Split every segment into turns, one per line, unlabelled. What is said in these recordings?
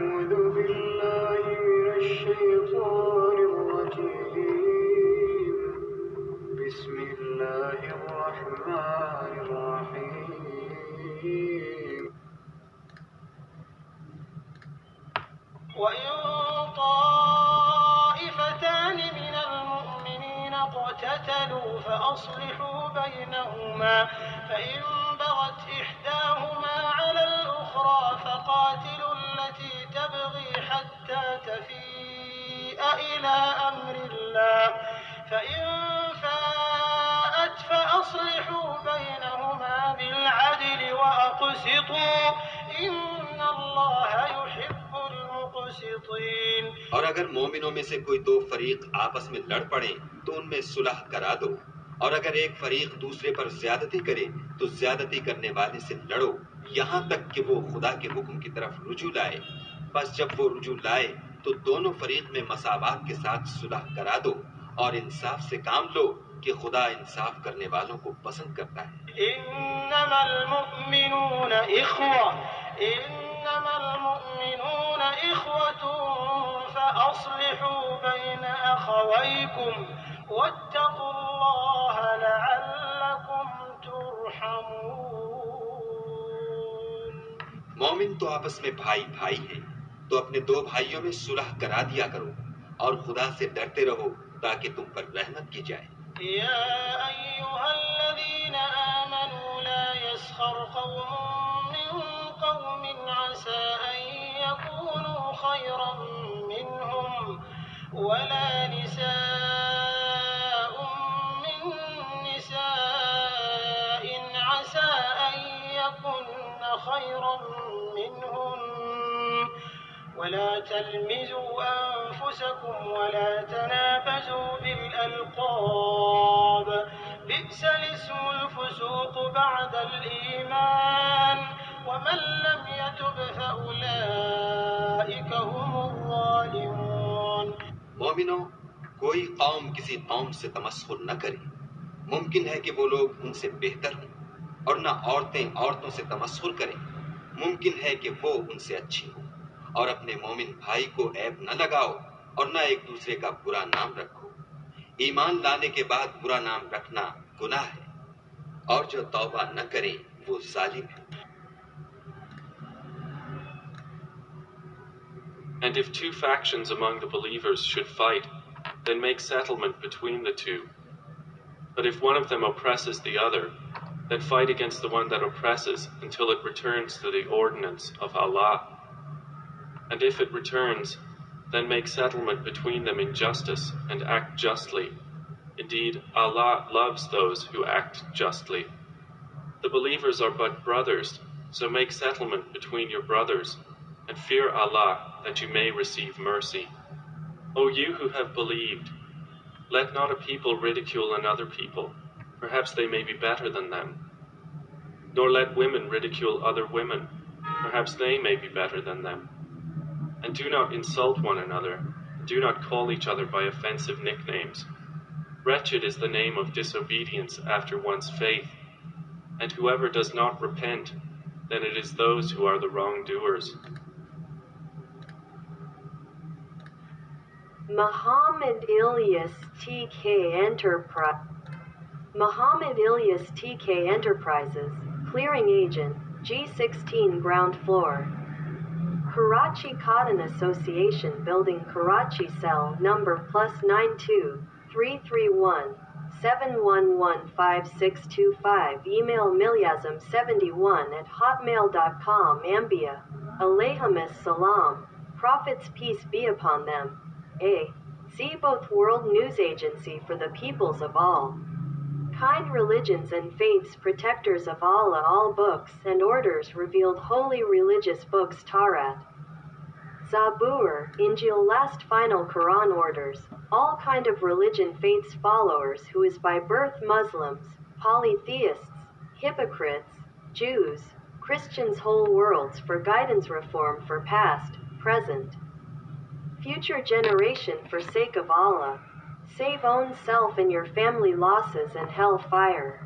أعوذ بالله من الشيطان الرجيم بسم الله الرحمن الرحيم وإن طائفتان من المؤمنين اقتتلوا فأصلحوا بينهما فإن بغت إحداهما على الأخرى فقاتلوا التي تبغي حتى تفيء إلى أمر الله فإن فاءت فأصلحوا بينهما بالعدل وأقسطوا إن الله يحب المقسطين.
اور اگر مومنوں میں سے کوئی دو فریق آپس میں لڑ پڑیں تو ان میں صلح کرا دو، اور اگر ایک فریق دوسرے پر زیادتی کرے تو زیادتی کرنے والے سے لڑو یہاں تک کہ وہ خدا کے حکم کی طرف رجوع لائے. بس جب وہ رجوع لائے تو دونوں فریق میں مساوات کے ساتھ صلح کرا دو اور انصاف سے کام لو کہ خدا انصاف کرنے والوں کو پسند کرتا ہے.
انما المؤمنون اخوة فاصلحوا بين اخويكم واتقوا الله لعلكم ترحمون.
مومن تو آپس میں بھائی بھائی ہیں، تو اپنے دو بھائیوں میں صلح کرا دیا کرو اور خدا سے ڈرتے رہو تاکہ تم پر رحمت کی جائے.
يا أيها الذين آمنوا لا يسخر قوم من قوم عسى أن يكونوا خيرا منهم ولا نساء من نساء عسى أن يكن خيرا منهن ولا تلمزوا أنفسكم ولا تنابزوا بالألقاب بئس الاسم الفسوق بعد الإيمان ومن لم يتب فأولئك هم الظالمون.
مومنوں، کوئی قوم کسی قوم سے تمسخر نہ کرے. ممکن ہے کہ وہ لوگ ان سے بہتر ہوں، اور نہ عورتیں عورتوں سے تمسخر کریں. ممکن ہے کہ وہ ان سے اچھی ہوں. اور اپنے مومن بھائی کو عیب نہ لگاؤ اور نہ ایک دوسرے کا برا نام رکھو. ایمان لانے کے بعد برا نام رکھنا گناہ ہے، اور جو توبہ نہ کریں وہ ظالم ہے.
And if two factions among the believers should fight, then make settlement between the two. But if one of them oppresses the other, then fight against the one that oppresses until it returns to the ordinance of Allah. And if it returns, then make settlement between them in justice and act justly. Indeed, Allah loves those who act justly. The believers are but brothers, so make settlement between your brothers, and fear Allah that you may receive mercy. O you who have believed, let not a people ridicule another people, perhaps they may be better than them. Nor let women ridicule other women, perhaps they may be better than them. And do not insult one another, and do not call each other by offensive nicknames. Wretched is the name of disobedience after one's faith, and whoever does not repent, then it is those who are the wrongdoers.
Muhammad Ilyas TK Enterprises, Clearing Agent, G16 Ground Floor, Karachi Cotton Association Building, Karachi, Cell number +92 331 7115625. Email milyazam71@hotmail.com. Ambia, alayhimus salam, Prophet's peace be upon them. See both World News Agency for the peoples of all kind religions and faiths, protectors of Allah, all books and orders revealed, holy religious books, Taurat, Zabur, Injil, last final Quran orders, all kind of religion faiths followers who is by birth Muslims, polytheists, hypocrites, Jews, Christians, whole worlds, for guidance, reform for past, present, future generation, for sake of Allah. Save own self and your family losses and hell fire.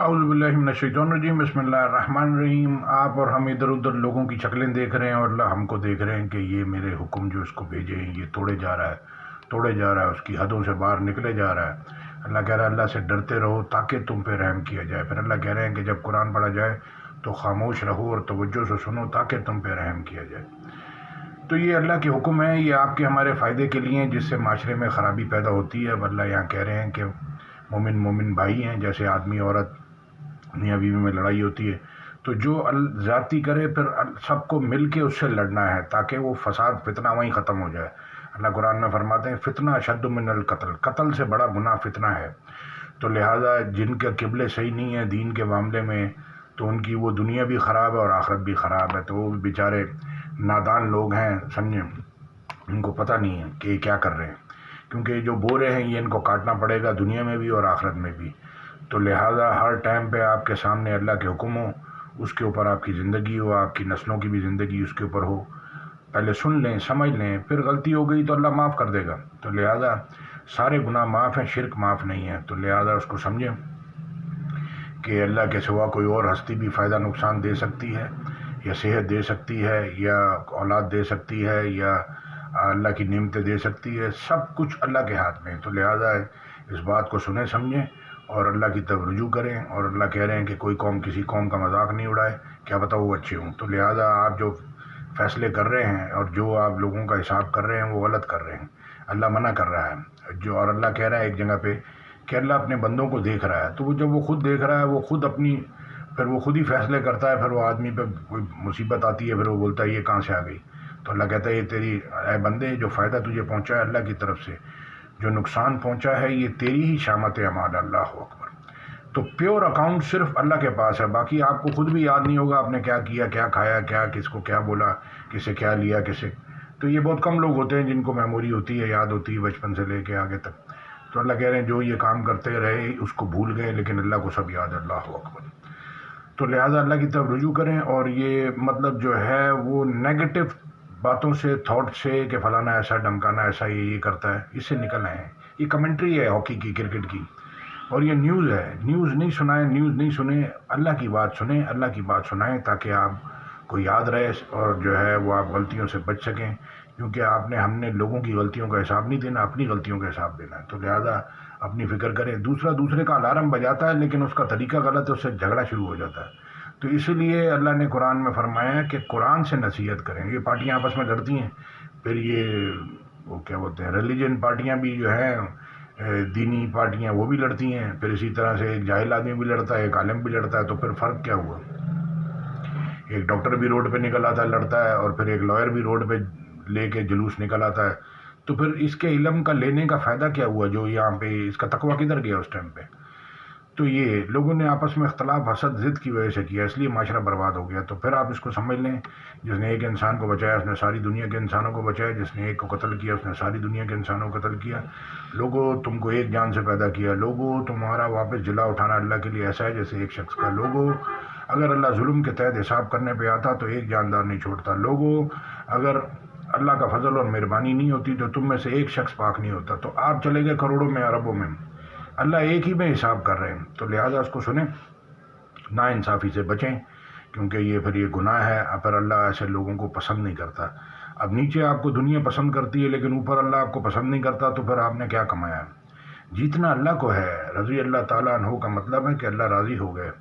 اعوذ باللہ من الشیطان الرجیم، بسم اللہ الرحمن الرحیم۔ آپ اور ہم ادھر ادھر لوگوں کی شکلیں دیکھ رہے ہیں اور اللہ ہم کو دیکھ رہے ہیں کہ یہ میرے حکم جو اس کو بھیجے ہیں یہ توڑے جا رہا ہے، اس کی حدوں سے باہر نکلے جا رہا ہے۔ اللہ کہہ رہا ہے اللہ سے ڈرتے رہو تاکہ تم پہ رحم کیا جائے۔ پھر اللہ کہہ رہے ہیں کہ جب قرآن پڑھا جائے تو خاموش رہو اور توجہ سے سنو تاکہ تم پہ رحم کیا جائے۔ تو یہ اللہ کے حکم ہے، یہ آپ کے ہمارے فائدے کے لیے، جس سے معاشرے میں خرابی پیدا ہوتی ہے۔ اب اللہ یہاں کہہ رہے ہیں کہ مومن بھائی ہیں، جیسے آدمی عورت میاں بیوی میں لڑائی ہوتی ہے تو جو زیادتی کرے پھر سب کو مل کے اس سے لڑنا ہے تاکہ وہ فساد فتنہ وہیں ختم ہو جائے۔ اللہ قرآن میں فرماتے ہیں فتنہ اشد من القتل، قتل سے بڑا گناہ فتنہ ہے۔ تو لہٰذا جن کے قبلے صحیح نہیں ہے دین کے معاملے میں تو ان کی وہ دنیا بھی خراب ہے اور آخرت بھی خراب ہے، تو وہ بیچارے نادان لوگ ہیں، سمجھیں، ان کو پتہ نہیں ہے کہ یہ کیا کر رہے ہیں، کیونکہ جو بورے ہیں یہ ان کو کاٹنا پڑے گا دنیا میں بھی اور آخرت میں بھی۔ تو لہٰذا ہر ٹائم پہ آپ کے سامنے اللہ کے حکم ہو، اس کے اوپر آپ کی زندگی ہو، آپ کی نسلوں کی بھی زندگی اس کے اوپر ہو، پہلے سن لیں سمجھ لیں، پھر غلطی ہو گئی تو اللہ معاف کر دے گا۔ تو لہٰذا سارے گناہ معاف ہیں، شرک معاف نہیں ہے، تو لہٰذا اس کو سمجھیں کہ اللہ کے سوا کوئی اور ہستی بھی فائدہ نقصان دے سکتی ہے، یا صحت دے سکتی ہے، یا اولاد دے سکتی ہے، یا اللہ کی نعمتیں دے سکتی ہے، سب کچھ اللہ کے ہاتھ میں ہے۔ تو لہٰذا اس بات کو سنیں سمجھیں اور اللہ کی طرف رجوع کریں، اور اللہ کہہ رہے ہیں کہ کوئی قوم کسی قوم کا مذاق نہیں اڑائے، کیا پتہ وہ اچھے ہوں۔ تو لہٰذا آپ جو فیصلے کر رہے ہیں اور جو آپ لوگوں کا حساب کر رہے ہیں وہ غلط کر رہے ہیں، اللہ منع کر رہا ہے اور اللہ کہہ رہا ہے ایک جگہ پہ کہ اللہ اپنے بندوں کو دیکھ رہا ہے، تو وہ جب وہ خود دیکھ رہا ہے وہ خود ہی فیصلے کرتا ہے، پھر وہ آدمی پہ کوئی مصیبت آتی ہے پھر وہ بولتا ہے یہ کہاں سے آ گئی۔ تو اللہ کہتا ہے یہ تیری اے بندے جو فائدہ تجھے پہنچا ہے اللہ کی طرف سے، جو نقصان پہنچا ہے یہ تیری ہی شامت اعمال، اللہ اکبر۔ تو پیور اکاؤنٹ صرف اللہ کے پاس ہے، باقی آپ کو خود بھی یاد نہیں ہوگا آپ نے کیا کیا، کیا کھایا، کیا کس کو کیا بولا، کسے کیا لیا، کسے، تو یہ بہت کم لوگ ہوتے ہیں جن کو میموری ہوتی ہے، یاد ہوتی ہے بچپن سے لے کے آگے تک۔ تو اللہ کہہ رہے ہیں جو یہ کام کرتے رہے اس کو بھول گئے لیکن اللہ کو سب یاد ہے، اللہ اکبر۔ تو لہٰذا اللہ کی طرف رجوع کریں، اور یہ مطلب جو ہے وہ نیگیٹو باتوں سے، تھاٹ سے کہ فلانا ایسا ڈمکانا ایسا یہ کرتا ہے، اس سے نکل آئے ہیں۔ یہ کمنٹری ہے ہاکی کی، کرکٹ کی، اور یہ نیوز ہے، نیوز نہیں سنائیں، نیوز نہیں سنیں، اللہ کی بات سنیں، اللہ کی بات سنائیں تاکہ آپ کو یاد رہے اور جو ہے وہ آپ غلطیوں سے بچ سکیں، کیونکہ ہم نے لوگوں کی غلطیوں کا حساب نہیں دینا، اپنی غلطیوں کا حساب دینا ہے۔ تو لہٰذا اپنی فکر کریں۔ دوسرے کا الارم بجاتا ہے لیکن اس کا طریقہ غلط ہے، اس سے جھگڑا شروع ہو جاتا ہے۔ تو اس لیے اللہ نے قرآن میں فرمایا ہے کہ قرآن سے نصیحت کریں۔ یہ پارٹیاں آپس میں لڑتی ہیں، پھر یہ وہ کیا بولتے ہیں ریلیجن پارٹیاں بھی جو ہیں، دینی پارٹیاں وہ بھی لڑتی ہیں، پھر اسی طرح سے ایک جاہل آدمی بھی لڑتا ہے، ایک عالم بھی لڑتا ہے، تو پھر فرق کیا ہوا؟ ایک ڈاکٹر بھی روڈ پہ نکل آتا ہے لڑتا ہے، اور پھر ایک لائر بھی روڈ پہ لے کے جلوس نکل آتا ہے، تو پھر اس کے علم کا لینے کا فائدہ کیا ہوا؟ جو یہاں پہ اس کا تقویٰ کدھر گیا اس ٹائم پہ؟ تو یہ لوگوں نے آپس میں اختلاف حسد ضد کی وجہ سے کیا، اس لیے معاشرہ برباد ہو گیا۔ تو پھر آپ اس کو سمجھ لیں، جس نے ایک انسان کو بچایا اس نے ساری دنیا کے انسانوں کو بچایا، جس نے ایک کو قتل کیا اس نے ساری دنیا کے انسانوں کو قتل کیا۔ لوگوں تم کو ایک جان سے پیدا کیا، لوگوں تمہارا واپس جلا اٹھانا اللہ کے لیے ایسا ہے جیسے ایک شخص کا۔ لوگوں اگر اللہ ظلم کے تحت حساب کرنے پہ آتا تو ایک جاندار نہیں چھوڑتا۔ لوگوں اگر اللہ کا فضل اور مہربانی نہیں ہوتی تو تم میں سے ایک شخص پاک نہیں ہوتا۔ تو آپ چلے گئے کروڑوں میں، اربوں میں، اللہ ایک ہی میں حساب کر رہے ہیں۔ تو لہٰذا اس کو سنیں، نا انصافی سے بچیں، کیونکہ یہ گناہ ہے، پھر اللہ ایسے لوگوں کو پسند نہیں کرتا۔ اب نیچے آپ کو دنیا پسند کرتی ہے لیکن اوپر اللہ آپ کو پسند نہیں کرتا، تو پھر آپ نے کیا کمایا ہے؟ جیتنا اللہ کو ہے، رضی اللہ تعالیٰ عنہ کا مطلب ہے کہ اللہ راضی ہو گئے۔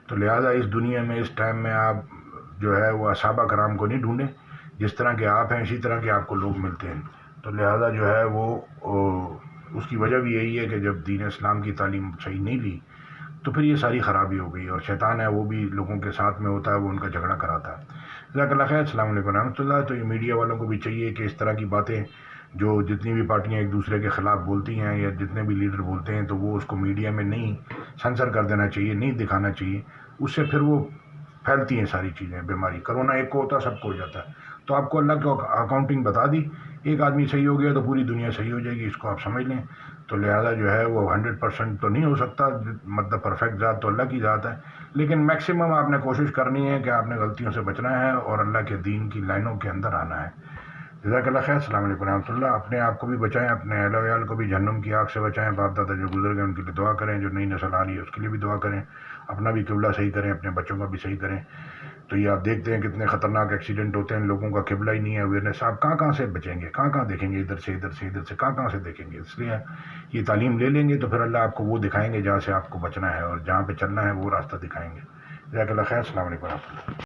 تو لہٰذا اس دنیا میں اس ٹائم میں آپ جو ہے وہ صحابہ کرام کو نہیں ڈھونڈیں، جس طرح کے آپ ہیں اسی طرح کے آپ کو لوگ ملتے ہیں۔ تو لہٰذا جو ہے وہ اس کی وجہ بھی یہی ہے کہ جب دین اسلام کی تعلیم صحیح نہیں لی تو پھر یہ ساری خرابی ہو گئی، اور شیطان ہے وہ بھی لوگوں کے ساتھ میں ہوتا ہے، وہ ان کا جھگڑا کراتا ہے۔ جزاک اللہ خیر، السلام علیکم رحمۃ اللہ۔ تو یہ میڈیا والوں کو بھی چاہیے کہ اس طرح کی باتیں جو جتنی بھی پارٹیاں ایک دوسرے کے خلاف بولتی ہیں یا جتنے بھی لیڈر بولتے ہیں تو وہ اس کو میڈیا میں نہیں سنسر کر دینا چاہیے، نہیں دکھانا چاہیے، اس سے پھر وہ پھیلتی ہیں ساری چیزیں، بیماری۔ کرونا ایک کو ہوتا ہے سب کو ہو جاتا ہے۔ تو آپ کو اللہ کو اکاؤنٹنگ بتا دی، ایک آدمی صحیح ہو گیا تو پوری دنیا صحیح ہو جائے گی، اس کو آپ سمجھ لیں۔ تو لہٰذا جو ہے وہ 100% تو نہیں ہو سکتا، مطلب پرفیکٹ ذات تو اللہ کی ذات ہے، لیکن میکسیمم آپ نے کوشش کرنی ہے کہ آپ نے غلطیوں سے بچنا ہے اور اللہ کے دین کی لائنوں کے اندر آنا ہے۔ جزاک اللہ خیر، السلام علیکم رحمۃ اللہ۔ اپنے آپ کو بھی بچائیں، اپنے اہل ویال کو بھی جہنم کی آگ سے بچائیں، باپ دادا جو گزر گئے ان کے لیے دعا کریں، جو نئی نسل آ رہی ہے اس کے لیے بھی دعا کریں۔ اپنا بھی قبلہ صحیح کریں، اپنے بچوں کا بھی صحیح کریں. تو یہ آپ دیکھتے ہیں کتنے خطرناک ایکسیڈنٹ ہوتے ہیں، لوگوں کا قبلہ ہی نہیں ہے، اویئرنیس. آپ کہاں سے بچیں گے، کہاں دیکھیں گے، ادھر سے کہاں سے دیکھیں گے. اس لیے یہ تعلیم لے لیں گے تو پھر اللہ آپ کو وہ دکھائیں گے جہاں سے آپ کو بچنا ہے، اور جہاں پہ چلنا ہے وہ راستہ دکھائیں گے. جزاک اللہ خیر. السلام علیکم ورحمۃ اللہ.